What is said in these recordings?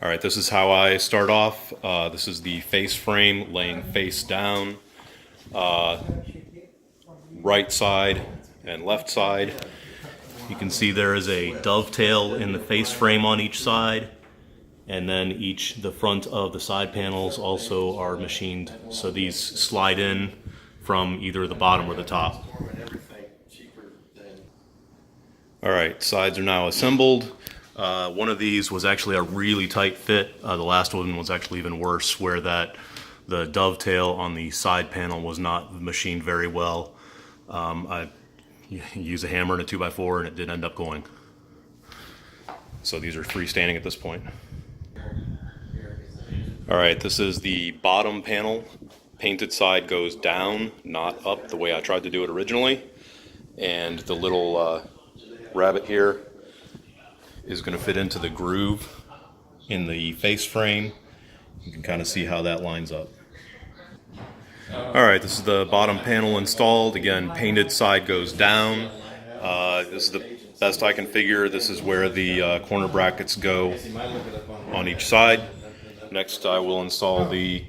All right, this is how I start off. This is the face frame laying face down, right side and left side. You can see there is a dovetail in the face frame on each side, and then the front of the side panels also are machined, so these slide in from either the bottom or the top. All right, sides are now assembled. One of these was actually a really tight fit. The last one was actually even worse, where the dovetail on the side panel was not machined very well. I used a hammer and a 2x4 and it did end up going. So these are freestanding at this point. All right, this is the bottom panel. Painted side goes down, not up the way I tried to do it originally. And the little rabbet here is going to fit into the groove in the face frame. You can kind of see how that lines up. All right, this is the bottom panel installed. Again, painted side goes down. This is the best I can figure. This is where the corner brackets go on each side. Next, I will install the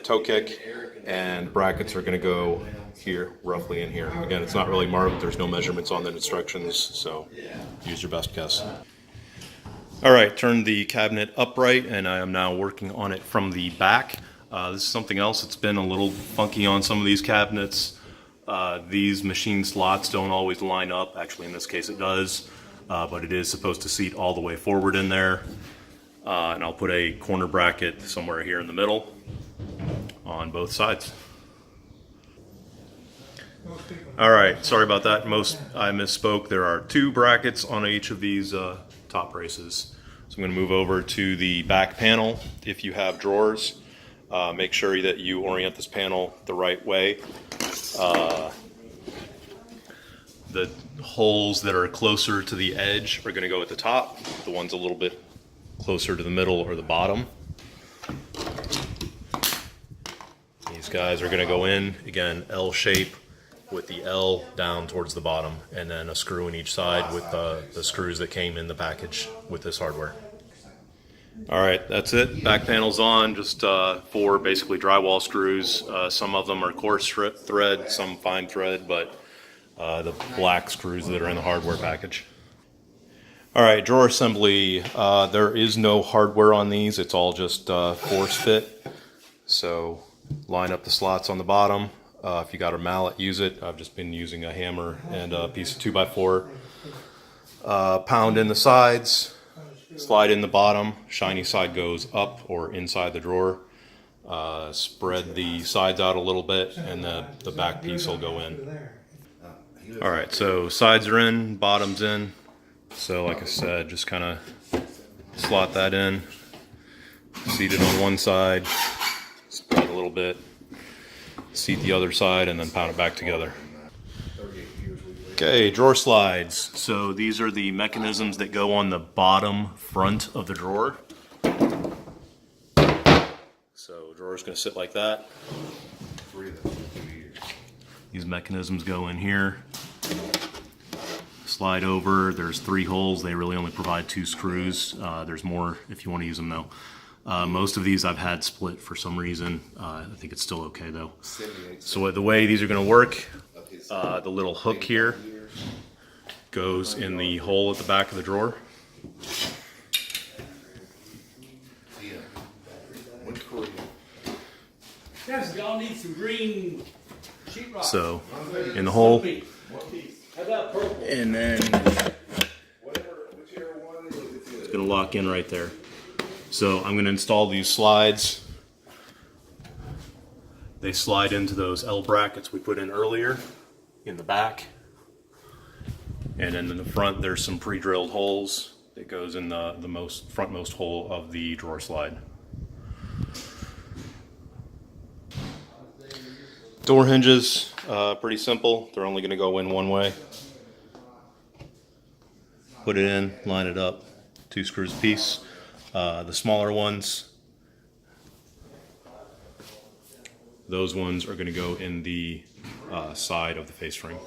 toe kick, and brackets are going to go here, roughly in here. Again, it's not really marked. There's no measurements on the instructions, so use your best guess. All right, turn the cabinet upright, and I am now working on it from the back. This is something else that's been a little funky on some of these cabinets. These machine slots don't always line up. Actually, in this case it does, but it is supposed to seat all the way forward in there. And I'll put a corner bracket somewhere here in the middle on both sides. All right, sorry about that. I misspoke. There are 2 brackets on each of these top braces. So I'm going to move over to the back panel. If you have drawers, make sure that you orient this panel the right way. The holes that are closer to the edge are going to go at the top. The ones a little bit closer to the middle or the bottom. These guys are going to go in, again, L shape with the L down towards the bottom, and then a screw in each side with the screws that came in the package with this hardware. All right, that's it. Back panel's on, just 4 basically drywall screws. Some of them are coarse thread, some fine thread, but the black screws that are in the hardware package. All right, drawer assembly. There is no hardware on these. It's all just force fit. So line up the slots on the bottom. If you got a mallet, use it. I've just been using a hammer and a piece of 2x4. Pound in the sides, slide in the bottom. Shiny side goes up or inside the drawer. Spread the sides out a little bit, and the back piece will go in. All right, so sides are in, bottom's in. So like I said, just kind of slot that in, seat it on one side, spread a little bit, seat the other side, and then pound it back together. Okay, drawer slides. So these are the mechanisms that go on the bottom front of the drawer. So the drawer's going to sit like that. These mechanisms go in here. Slide over. There's 3 holes. They really only provide 2 screws. There's more if you want to use them though. Most of these I've had split for some reason. I think it's still okay though. So the way these are going to work, the little hook here goes in the hole at the back of the drawer. Y'all need some green sheetrock. So in the hole, and then it's going to lock in right there. So I'm going to install these slides. They slide into those L brackets we put in earlier in the back. And then in the front there's some pre-drilled holes that goes in the frontmost hole of the drawer slide. Door hinges, pretty simple. They're only going to go in one way. Put it in, line it up, 2 screws a piece. The smaller ones, those ones are going to go in the side of the face frame.